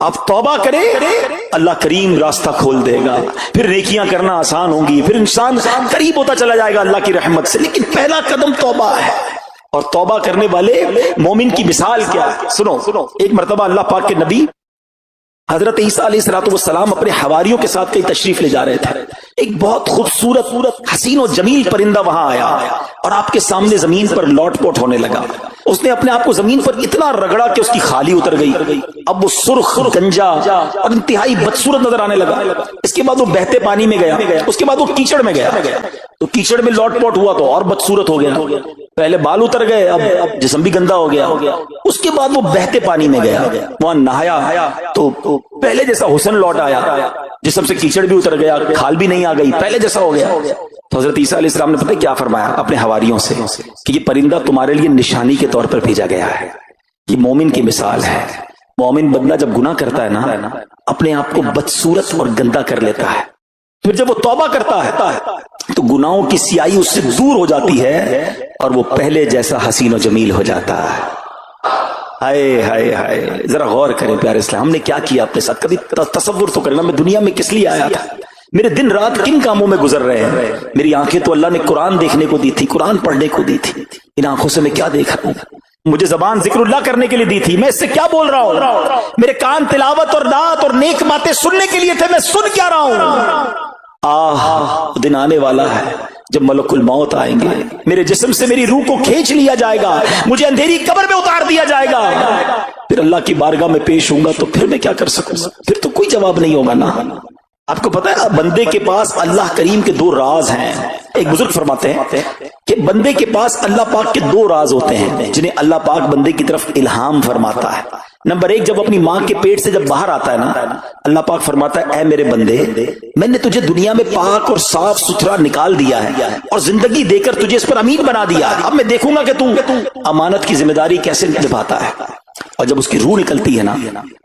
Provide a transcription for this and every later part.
آپ توبہ کریں اللہ کریم راستہ کھول دے گا، پھر نیکیاں کرنا آسان ہوں گی، پھر انسان قریب ہوتا چلا جائے گا اللہ کی رحمت سے۔ لیکن پہلا قدم توبہ ہے، اور توبہ کرنے والے مومن کی مثال کیا ہے؟ سنو، ایک مرتبہ اللہ پاک کے نبی حضرت عیسیٰ علیہ السلام اپنے حواریوں کے ساتھ کہیں تشریف لے جا رہے تھے۔ ایک بہت خوبصورت حسین و جمیل پرندہ وہاں آیا اور آپ کے سامنے زمین پر لوٹ پوٹ ہونے لگا۔ اس نے اپنے آپ کو زمین پر اتنا رگڑا کہ اس کی خالی اتر گئی۔ اب وہ سرخ، گنجا اور انتہائی بدصورت نظر آنے لگا۔ اس کے بعد وہ بہتے پانی میں گیا، اس کے بعد وہ کیچڑ میں گیا، تو کیچڑ میں لوٹ پوٹ ہوا تو اور بدصورت ہو گیا۔ پہلے بال اتر گئے، اب جسم بھی گندا ہو گیا۔ اس کے بعد وہ بہتے پانی میں گیا، وہاں نہایا تو پہلے جیسا حسن لوٹ آیا، جسم سے کیچڑ بھی اتر گیا، کھال بھی نہیں آ گئی، پہلے جیسا ہو گیا۔ تو حضرت عیسیٰ علیہ السلام نے پتہ کیا فرمایا اپنے حواریوں سے کہ یہ پرندہ تمہارے لیے نشانی کے طور پر بھیجا گیا ہے، یہ مومن کی مثال ہے۔ مومن بندہ جب گناہ کرتا ہے نا، اپنے آپ کو بدصورت اور گندا کر لیتا ہے، پھر جب وہ توبہ کرتا ہے تو گناہوں کی سیاہی اس سے دور ہو جاتی ہے اور وہ پہلے جیسا حسین و جمیل ہو جاتا ہے۔ ہائے ہائے ہائے، ذرا غور کریں پیارے اسلام، ہم نے کیا کیا اپنے ساتھ؟ کبھی تصور تو کرنا، میں دنیا میں کس لیے آیا تھا؟ میرے دن رات کن کاموں میں گزر رہے ہیں؟ میری آنکھیں تو اللہ نے قرآن دیکھنے کو دی تھی، قرآن پڑھنے کو دی تھی، ان آنکھوں سے میں کیا دیکھ رہا ہوں؟ مجھے زبان ذکر اللہ کرنے کے لیے دی تھی، میں اس سے کیا بول رہا ہوں؟ میرے کان تلاوت اور نعت اور نیک باتیں سننے کے لیے تھے، میں سن کیا رہا ہوں؟ دن آنے والا ہے جب ملک الموت آئیں گے، میرے جسم سے میری روح کو کھینچ لیا جائے گا، مجھے اندھیری قبر میں اتار دیا جائے گا، پھر اللہ کی بارگاہ میں پیش ہوں گا، تو پھر میں کیا کر سکوں گا؟ پھر تو کوئی جواب نہیں ہوگا نا۔ آپ کو پتا ہے بندے کے پاس اللہ کریم کے دو راز ہیں۔ ایک بزرگ فرماتے ہیں کہ بندے کے پاس اللہ پاک کے دو راز ہوتے ہیں جنہیں اللہ پاک بندے کی طرف الہام فرماتا ہے۔ نمبر ایک، جب اپنی ماں کے پیٹ سے جب باہر آتا ہے نا، اللہ پاک فرماتا ہے اے میرے بندے، میں نے تجھے دنیا میں پاک اور صاف ستھرا نکال دیا ہے اور زندگی دے کر تجھے اس پر امین بنا دیا ہے، اب میں دیکھوں گا کہ تو امانت کی ذمہ داری کیسے نبھاتا ہے۔ اور جب اس کی روح نکلتی ہے نا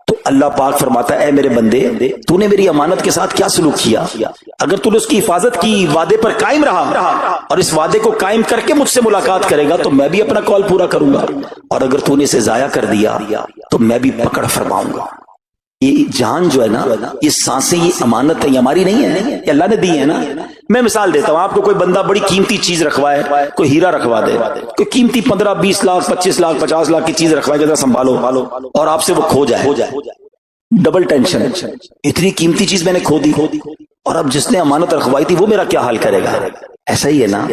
تو اللہ پاک فرماتا ہے اے میرے بندے، تو نے میری امانت کے ساتھ کیا سلوک کیا؟ اگر تو نے اس کی حفاظت کی، وعدے پر قائم رہا اور اس وعدے کو قائم کر کے مجھ سے ملاقات کرے گا تو میں بھی اپنا کال پورا کروں گا، اور اگر تو نے اسے ضائع کر دیا تو میں بھی پکڑ فرماؤں گا۔ یہ جان جو ہے نا، یہ سانسیں، یہ امانت ہے، یہ ہماری نہیں ہے، یہ اللہ نے دی ہے نا۔ میں مثال دیتا ہوں آپ کو، کوئی بندہ بڑی قیمتی چیز رکھوائے، کوئی ہیرا رکھوا دے، کوئی قیمتی 15 20 لاکھ 25 لاکھ 50 لاکھ کی چیز رکھوائے کہ ذرا سنبھالو، اور آپ سے وہ کھو جائے، ڈبل ٹینشن، اتنی قیمتی چیز میں نے کھو دی، اور اب جس نے امانت رکھوائی تھی وہ میرا کیا حال کرے گا؟ ایسا ہی ہے نا،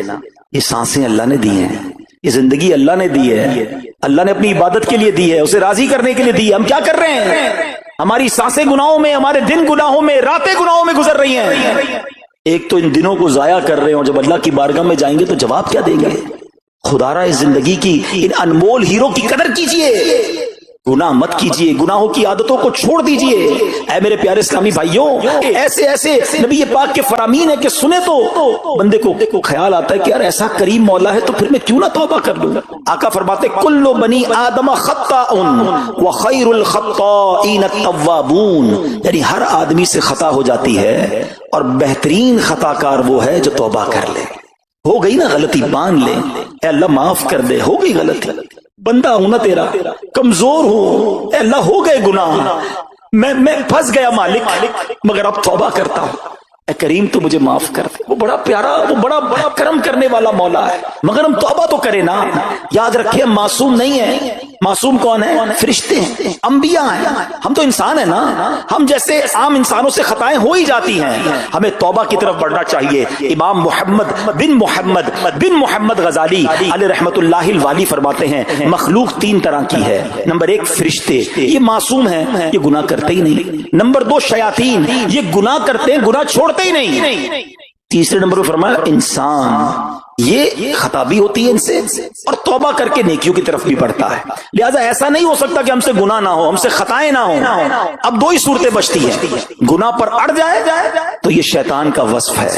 یہ سانسیں اللہ نے دی ہیں، یہ زندگی اللہ نے دی ہے، اللہ نے اپنی عبادت کے لیے دی ہے، اسے راضی کرنے کے لیے دی ہے۔ ہم کیا کر رہے ہیں؟ ہماری سانسیں گناہوں میں، ہمارے دن گناہوں میں، راتیں گناہوں میں گزر رہی ہیں۔ ایک تو ان دنوں کو ضائع کر رہے ہیں، اور جب اللہ کی بارگاہ میں جائیں گے تو جواب کیا دیں گے؟ خدا را اس زندگی کی ان انمول ہیروں کی قدر کیجئے، گناہ مت کیجئے، گناہوں کی عادتوں کو چھوڑ دیجئے۔ اے میرے پیارے اسلامی بھائیوں، ایسے ایسے نبی پاک کے فرامین ہے کہ سنے تو بندے کو خیال آتا ہے کہ یار ایسا کریم مولا ہے تو پھر میں کیوں نہ توبہ کر لوں۔ آقا فرماتے کل بنی آدم خطاء وخیر الخطائین التوابون، یعنی ہر آدمی سے خطا ہو جاتی ہے اور بہترین خطا کار وہ ہے جو توبہ کر لے۔ ہو گئی نا غلطی، مان لے، اے اللہ معاف کر دے، ہو گئی غلطی، بندہ ہوں نا تیرا، کمزور ہوں، اے اللہ ہو گئے گناہ، میں پھنس گیا مالک، مگر اب توبہ کرتا ہوں، اے کریم تو مجھے معاف کر دے۔ وہ بڑا پیارا، وہ بڑا کرم کرنے والا مولا ہے، مگر ہم توبہ تو کریں نا۔ یاد رکھیں ہم معصوم نہیں ہیں۔ معصوم کون ہے؟ فرشتے ہیں، انبیاء ہیں، ہم تو انسان ہیں نا، ہم جیسے عام انسانوں سے خطائیں ہو ہی جاتی ہیں، ہمیں توبہ کی طرف بڑھنا چاہیے۔ امام محمد بن محمد غزالی علیہ رحمت اللہ الوالی فرماتے ہیں مخلوق 3 طرح کی ہے۔ نمبر 1 فرشتے، یہ معصوم ہیں، یہ گناہ کرتے ہی نہیں۔ نمبر 2 شیاطین، یہ گناہ کرتے ہیں، گناہ چھوڑتے ہی نہیں۔ تیسرے نمبر پر فرمایا انسان، یہ خطا بھی ہوتی ہے ان سے اور توبہ کر کے نیکیوں کی طرف بھی بڑھتا ہے۔ لہذا ایسا نہیں ہو سکتا کہ ہم سے گناہ نہ ہو، ہم سے خطائیں نہ ہوں۔ اب 2 ہی صورتیں بچتی ہیں، گناہ پر اڑ جائے تو یہ شیطان کا وصف ہے،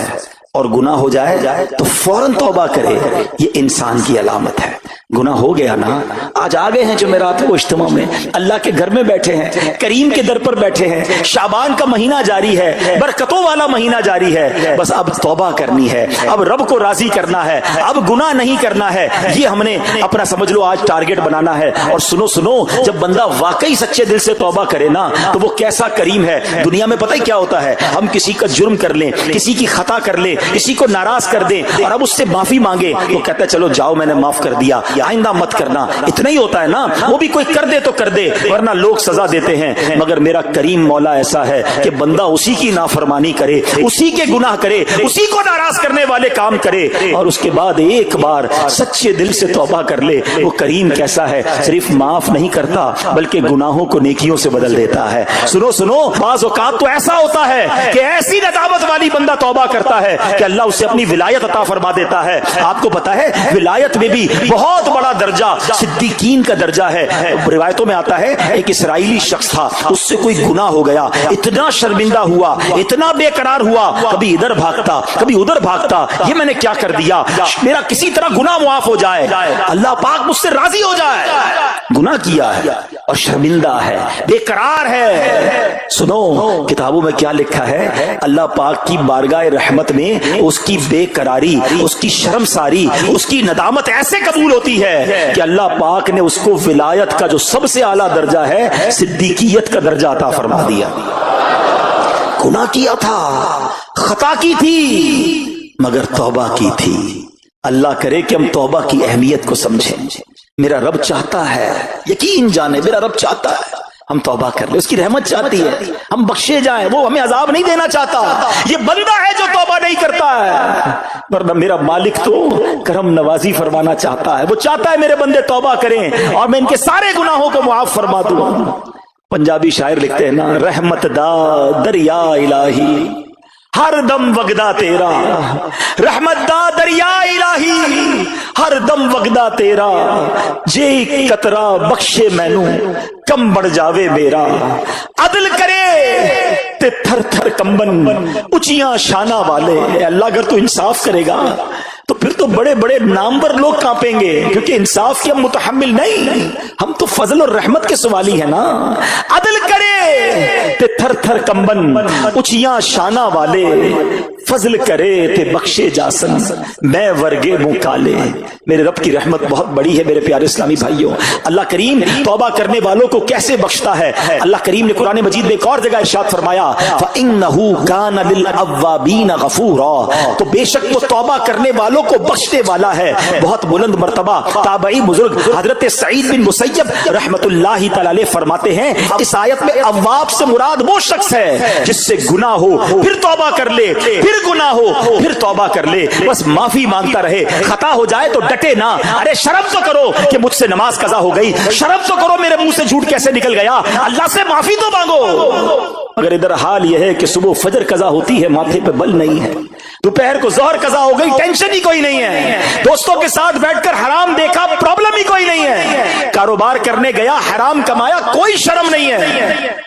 اور گناہ ہو جائے تو فوراً توبہ کرے، یہ انسان کی علامت ہے۔ गुनाह हो गया ना, आज आ गए हैं जुमेरात वो इज्तिमा में, अल्लाह के घर में बैठे हैं, करीम के दर पर बैठे हैं, शाबान का महीना जारी है, बरकतों वाला महीना जारी है, बस अब तौबा करनी है, अब रब को राजी करना है, अब गुनाह नहीं करना है, ये हमने अपना समझ लो आज टारगेट बनाना है। और सुनो सुनो, जब बंदा वाकई सच्चे दिल से तौबा करे ना तो वो कैसा करीम है। दुनिया में पता ही क्या होता है, हम किसी का जुर्म कर लें, किसी की खता कर लें, किसी को नाराज कर दें और अब उससे माफी मांगे तो कहता है चलो जाओ मैंने माफ कर दिया, आइंदा मत करना। इतना ही होता है ना, वो भी कोई कर दे तो कर दे, वरना लोग सजा देते हैं। मगर मेरा करीम मौला ऐसा है कि बंदा उसी की नाफरमानी करे, उसी के गुनाह करे, उसी को नाराज करने वाले काम करे और उसके बाद एक बार सच्चे दिल से तौबा कर ले। वो करीम कैसा है, सिर्फ माफ नहीं करता बल्कि गुनाहों को नेकियों से बदल देता है। सुनो सुनो, बाज़ औक़ात तो ऐसा होता है कि ऐसी नदामत वाली बंदा तौबा करता है कि अल्लाह उसे अपनी विलायत अता फरमा देता है। आपको पता है विलायत में भी बहुत बड़ा दर्जा सिद्दीकीन का दर्जा है। रिवायतों में आता है एक इसराइली शख्स था, उससे कोई गुनाह हो गया, इतना शर्मिंदा हुआ, इतना बेकरार हुआ, कभी इधर भागता कभी उधर भागता, ये मैंने क्या कर दिया, मेरा किसी तरह गुनाह मुआफ हो जाए, अल्लाह पाक मुझसे राजी हो जाए। गुनाह किया है और शर्मिंदा है, बेकरार है। सुनो किताबों में क्या लिखा है, अल्लाह पाक की बारगाह रहमत में उसकी बेकरारी, उसकी शर्मसारी, उसकी नदामत ऐसे कबूल होती है कि अल्लाह पाक ने उसको विलायत का जो सबसे आला दर्जा है, सिद्दीकियत का दर्जा अता फरमा दिया। गुनाह किया था, खता की थी, मगर तौबा की थी। अल्लाह करे कि हम तौबा की अहमियत को समझें। मेरा रब चाहता है, यकीन जाने मेरा रब चाहता है हम तौबा कर ले, उसकी रहमत चाहती है हम बख्शे जाएं, वो हमें अजाब नहीं देना चाहता। ये बंदा है जो तौबा नहीं करता है, वरना मेरा मालिक तो करम नवाजी फरमाना चाहता है। वो चाहता है मेरे बंदे तौबा करें और मैं इनके सारे गुनाहों को मुआफ फरमा दूं। पंजाबी शायर लिखते हैं ना, रहमत दा दरिया इलाही हर दम वगदा तेरा, रहमत दा दरिया इलाही हर दम वगदा तेरा, जे कतरा बख्शे मैनू कम बढ़ जावे मेरा, अदल करे ते थर थर कंबन उचियां शाना वाले। अल्लाह अगर तू इंसाफ करेगा तो फिर तो बड़े बड़े नामवर लोग कांपेंगे, क्योंकि इंसाफ की हम मुतहम्मिल नहीं, हम तो फजल और रहमत के सवाली है ना। अदल करे ते थर थर कंबन उचियां शाना वाले, फजल करे ते बख्शे जासन मैं वर्गे मुकाले। मेरे रब की रहमत बहुत बड़ी है मेरे प्यारे इस्लामी भाइयों। अल्लाह करीम तौबा करने वालों को कैसे बख्शता है। अल्लाह करीम ने कुरान मजीद में एक और जगह इरशाद फरमाया, फइन्नहु कान लिल अव्वाबीन गफूरा, तो बेशक वो तौबा करने वालों को बख्शने वाला है। बहुत बुलंद मर्तबा ताबई बुजुर्ग हजरत सईद बिन मुसय्यब रहमतुल्लाहि तआला अलैह फरमाते हैं, इस आयत में अव्वाब से मुराद वो शख्स है जिससे गुनाह हो फिर तौबा कर ले, फिर गुनाह हो फिर तौबा कर ले, बस माफी मांगता रहे। खता हो जाए तो डटे ना, अरे शर्म तो करो कि मुझसे नमाज कज़ा हो गई, शर्म तो करो मेरे मुंह से झूठ कैसे निकल गया, अल्लाह से माफी तो मांगो। मगर इधर हाल यह है कि सुबह फजर कज़ा होती है, माथे पे बल नहीं है, दोपहर को ज़ोहर कज़ा हो गई, टेंशन ही कोई नहीं है, दोस्तों के साथ बैठकर हराम देखा, प्रॉब्लम ही कोई नहीं है, कारोबार करने गया हराम कमाया, कोई शर्म नहीं है।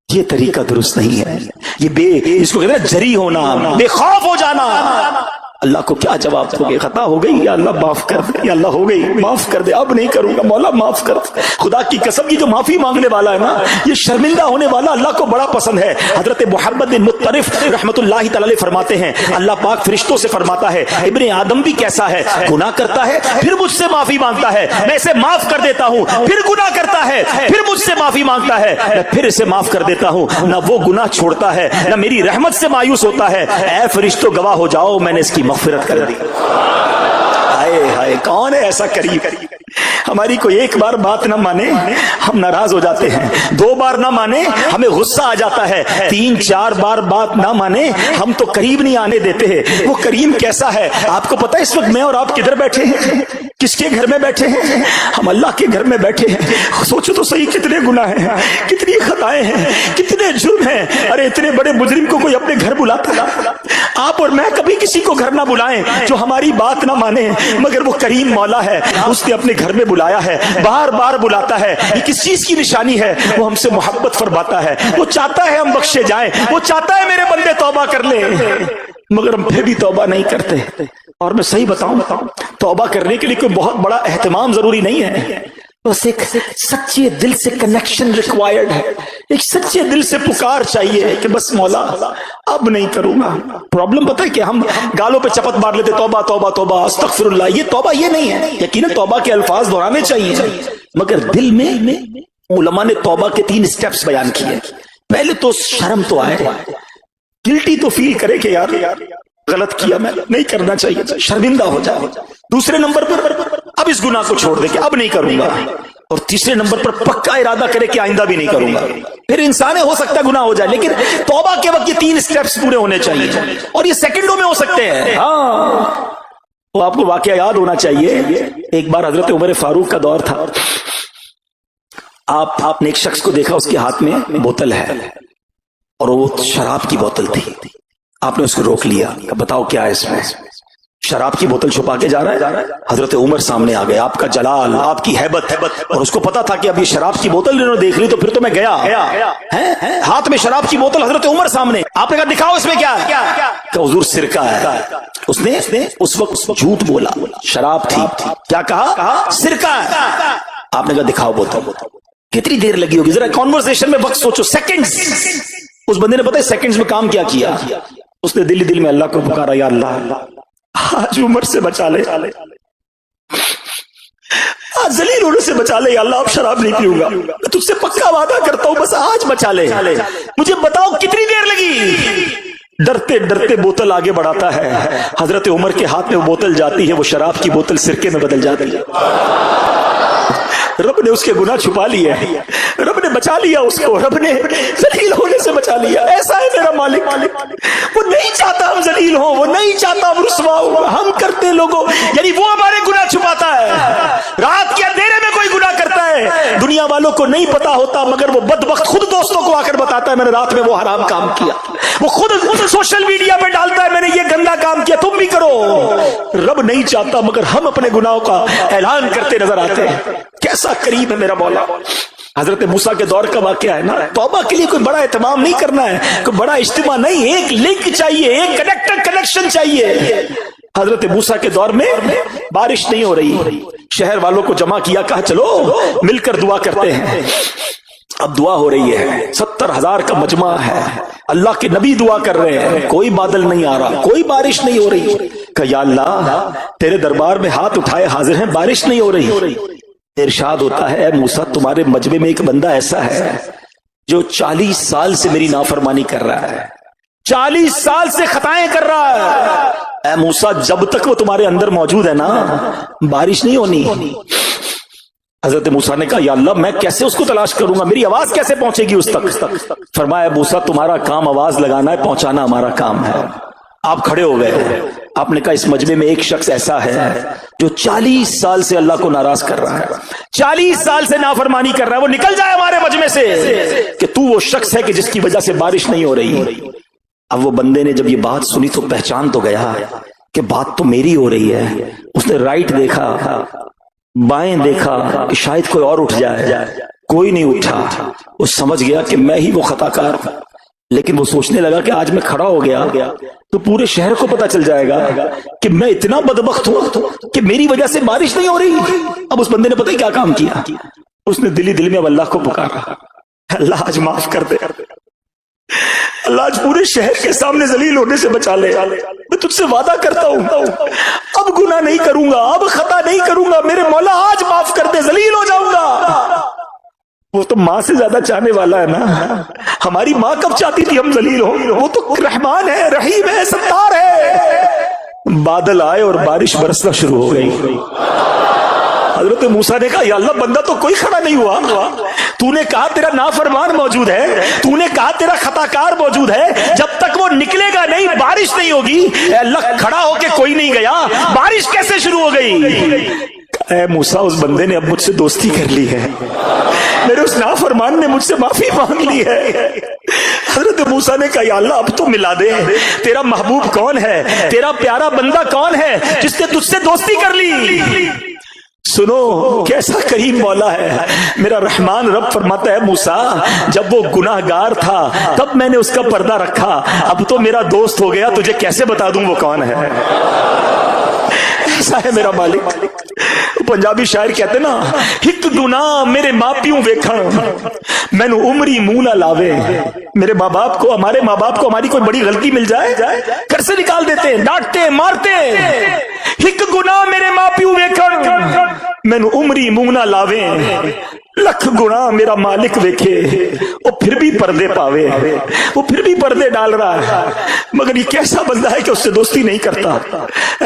ये तरीका दुरुस्त नहीं है। ये इसको कहते हैं जरी होना, बेखौफ हो जाना। अल्लाह को क्या जवाब दोगे, खता हो गई या अल्लाह माफ कर दे, या अल्लाह हो गई माफ कर दे, अब नहीं करूंगा, मौला माफ कर। खुदा की कसम, ये जो माफी मांगने वाला है ना, ये शर्मिंदा होने वाला अल्लाह को बड़ा पसंद है। हजरत मोहम्मद बिन मुत्तरिफ रहमतुल्लाहि तआला अलैह फरमाते हैं, अल्लाह पाक फरिश्तों से फरमाता है, इब्ने आदम भी कैसा है, गुनाह करता है फिर मुझसे माफी मांगता है, मैं इसे माफ कर देता हूं, फिर गुनाह करता है फिर मुझसे माफी मांगता है, मैं फिर इसे माफ कर देता हूं, ना वो गुनाह छोड़ता है ना मेरी रहमत से मायूस होता है। ऐ फरिश्तों गवाह हो जाओ, मैंने इसकी मग़फ़िरत कर दी। हाय हाय, कौन है ऐसा करीब। हमारी कोई एक बार बात ना माने हम नाराज हो जाते हैं, दो बार ना माने हमें गुस्सा आ जाता है, तीन चार बार बात ना माने हम तो करीब नहीं आने देते हैं। वो करीम कैसा है आपको पता है। इस वक्त मैं और आप किधर बैठे हैं, किसके घर में बैठे हैं, हम अल्लाह के घर में बैठे हैं। सोचो तो सही, कितने गुनाह हैं, कितनी खताएं हैं, कितने जुर्म हैं। अरे इतने बड़े मुजरिम को कोई अपने घर बुलाता है। आप और मैं कभी किसी को घर ना बुलाएं जो हमारी बात ना माने, मगर वो करीम मौला है, उसने अपने घर में बुलाया है, बार बार बुलाता है। ये किस चीज की निशानी है, वो हमसे मोहब्बत फरमाता है, वो चाहता है हम बख्शे जाएं, वो चाहता है मेरे बंदे तौबा कर ले। मगर हम फिर भी तौबा नहीं करते। और मैं सही बताऊं, तौबा करने के लिए कोई बहुत बड़ा एहतमाम जरूरी नहीं है, बस एक सच्चे दिल से कनेक्शन रिक्वायर्ड है। एक सच्चे दिल से पुकार चाहिए कि बस मौला अब नहीं करूंगा। प्रॉब्लम पता है कि हम गालों पे चपत मार लेते, तौबा तौबा तौबा अस्तगफिरुल्लाह। ये तौबा ये नहीं है। यकीनन तौबा के अल्फाज दोहराने चाहिए, मगर दिल में उलमा ने तौबा के 3 स्टेप्स बयान किए। पहले तो शर्म तो आए, गिल्टी तो फील करे कि यार गलत किया, मैं नहीं करना चाहिए, शर्मिंदा हो जाए। दूसरे नंबर पर अब इस गुनाह को छोड़ दे कि अब नहीं करूंगा। और तीसरे नंबर पर पक्का इरादा करे कि आइंदा भी नहीं करूंगा। फिर इंसान हो सकता है गुनाह हो जाए, लेकिन तौबा के वक्त ये 3 स्टेप्स पूरे होने चाहिए, और ये सेकंडों में हो सकते हैं। हाँ, तो आपको वाकया याद होना चाहिए। एक बार हजरत उमर फारूक का दौर था। आपने एक शख्स को देखा, उसके हाथ में बोतल है और वो शराब की बोतल थी। आपने उसको रोक लिया, बताओ क्या है इसमें? शराब की बोतल छुपा के जा रहा है। हजरत उमर सामने आ गए, आपका जलाल, आपकी हैबत, और उसको पता था कि अब ये शराब की बोतल इन्होंने देख ली तो फिर तो मैं गया। हाथ में शराब की बोतल, हजरत उमर सामने। आपने कहा दिखाओ इसमें क्या है? हुजूर सिरका है। उसने उस वक्त झूठ बोला, शराब थी। क्या कहा? सिरका है। आपने कहा दिखाओ बोतल। कितनी देर लगी होगी, जरा कॉन्वर्सेशन में वक्त सोचो, सेकंड्स। उस बंदे ने पता है सेकंड्स में काम क्या किया? उसने दिल में अल्लाह को पुकारा, या अल्लाह आज उमर से बचा ले, आज जलील होने से बचा ले, या अल्लाह अब शराब नहीं पीऊंगा, मैं तुझसे पक्का वादा करता हूं, बस आज बचा ले। मुझे बताओ कितनी देर लगी? डरते डरते बोतल आगे बढ़ाता है। हजरत उमर के हाथ में वो बोतल जाती है, वो शराब की बोतल सिरके में बदल जाती है। रब ने उसके गुनाह छुपा लिए, रब ने बचा लिया उसको, रब ने जलील होने से बचा लिया। ऐसा है मेरा मालिक, वो नहीं चाहता हम जलील हो, वो नहीं चाहता हम रुसवा हो, हम करते लोगों, यानी वो हमारे गुनाह छुपाता है। रात के अंधेरे में कोई गुनाह करता है, दुनिया वालों को नहीं पता होता, मगर वो बदबख्त खुद दोस्तों को आकर बताता है मैंने रात में वो हराम काम किया। वो खुद सोशल मीडिया पे डालता है मैंने ये गंदा काम किया, तुम भी करो। रब नहीं चाहता, मगर हम अपने गुनाहों का ऐलान करते नजर आते हैं। कैसा करीब है मेरा मौला। हजरत मूसा के दौर का वाकया है ना। तौबा के लिए कोई बड़ा एहतमाम नहीं करना है, कोई बड़ा इज्तिमा नहीं, एक लिंक चाहिए, एक कनेक्शन चाहिए। हजरत मूसा के दौर में बारिश नहीं हो रही, शहर वालों को जमा किया, कहा चलो मिलकर दुआ करते हैं। अब दुआ हो रही है, 70,000 का मजमा है, अल्लाह के नबी दुआ कर रहे हैं, कोई बादल नहीं आ रहा, कोई बारिश नहीं हो रही। कहा या अल्लाह तेरे दरबार में हाथ उठाए हाजिर हैं, बारिश नहीं हो रही। इरशाद होता है मूसा तुम्हारे मजमे में एक बंदा ऐसा है जो 40 साल से मेरी नाफरमानी कर रहा है, 40 साल से खताएं कर रहा है। ऐ मूसा जब तक वो तुम्हारे अंदर मौजूद है ना, बारिश नहीं होनी। हजरत मूसा ने कहा या अल्लाह मैं कैसे उसको तलाश करूंगा, मेरी आवाज कैसे पहुंचेगी उस तक? फरमाया मूसा तुम्हारा काम आवाज लगाना है, पहुंचाना हमारा काम है। आप खड़े हो गए, आपने कहा इस मजमे में एक शख्स ऐसा है जो 40 साल से अल्लाह को नाराज कर रहा है, 40 साल से नाफरमानी कर रहा है, वो निकल जाए हमारे मजमे से कि तू वो शख्स है कि जिसकी वजह से बारिश नहीं हो रही। अब वो बंदे ने जब ये बात सुनी तो पहचान तो गया कि बात तो मेरी हो रही है। उसने राइट देखा, बाएं देखा कि शायद कोई और उठ जाए, कोई नहीं उठा। वो समझ गया कि मैं ही वो खताकार हूं। लेकिन वो सोचने लगा कि आज मैं खड़ा हो गया तो पूरे शहर को पता चल जाएगा कि मैं इतना बदबख्त हूं कि मेरी वजह से बारिश नहीं हो रही। अब उस बंदे ने पता है क्या काम किया? उसने दिल में अब अल्लाह को पुकारा, अल्लाह आज माफ कर दे, अल्लाह आज पूरे शहर के सामने जलील होने से बचा ले। मैं तुझसे वादा करता हूं अब गुनाह नहीं करूंगा, अब खता नहीं करूंगा, मेरे मौला आज माफ कर दे, जलील हो जाऊंगा। वो तो माँ से ज्यादा चाहने वाला है ना। हमारी माँ कब चाहती थी हम जलील हो? वो तो रहमान है, रहीम है, सत्तार है। बादल आए और बारिश बरसना शुरू हो गई। हजरत मूसा ने कहा या अल्लाह बंदा तो कोई खड़ा नहीं हुआ, तूने कहा तेरा नाफरमान मौजूद है, तूने कहा तेरा खताकार मौजूद है, जब तक वो निकलेगा नहीं बारिश नहीं होगी। अल्लाह खड़ा होके कोई नहीं गया, बारिश कैसे शुरू हो गई? ऐ मूसा उस बंदे ने अब मुझसे दोस्ती कर ली है, मेरे उस नाफरमान ने मुझसे माफी मांग ली है। हजरत मूसा ने कहा या अल्लाह अब तो मिला दे, तेरा महबूब कौन है, तेरा प्यारा बंदा कौन है जिसने तुझसे दोस्ती कर ली? सुनो कैसा करीम मौला है मेरा रहमान। रब फरमाता है मूसा जब वो गुनाहगार था तब मैंने उसका पर्दा रखा, अब तो मेरा दोस्त हो गया, तुझे कैसे बता दूं वो कौन है। ऐसा है मेरा मालिक। पंजाबी शायर कहते ना, हिक गुनाह मेरे माँ प्यू वेखण मैनू उमरी मुंह ना लावे। मेरे माँ बाप को, हमारे माँ बाप को हमारी कोई बड़ी गलती मिल जाए घर से निकाल देते हैं, डांटते मारते। हिक गुनाह मेरे माँ प्यू वेखण मैनू उमरी मुंह ना लावे। लख गुना मेरा मालिक वेखे वो फिर भी पर्दे पावे, वो फिर भी पर्दे डाल रहा है। मगर ये कैसा बंदा है कि उससे दोस्ती नहीं करता।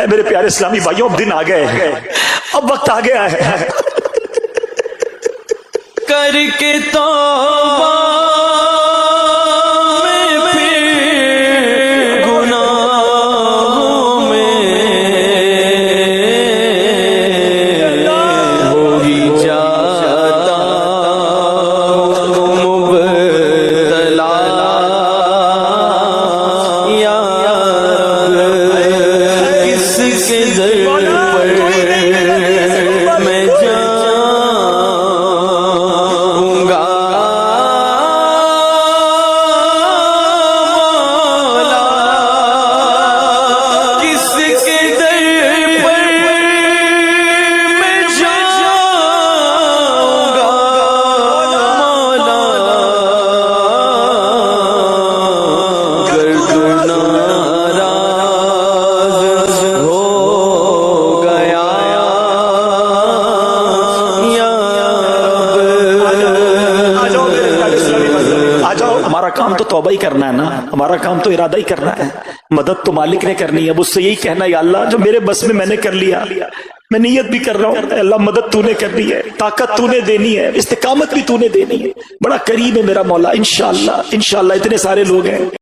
मेरे प्यारे इस्लामी भाइयों, अब दिन आ गए हैं, अब वक्त आ गया है करके तौबा में फिर गुनाहों में हो ही जाता हूँ मुब्तला या किसके दर पर मैं काम तो तौबा ही करना है ना, हमारा काम तो इरादा ही करना है। मदद तो मालिक ने करनी है, मुझसे यही कहना है, या अल्लाह जो मेरे बस में मैंने कर लिया, मैं नियत भी कर रहा हूँ, अल्लाह मदद तूने करनी है, ताकत तूने देनी है, इस्तिकामत भी तूने देनी है। बड़ा करीब है मेरा मौला। इंशाअल्लाह इंशाअल्लाह इतने सारे लोग हैं।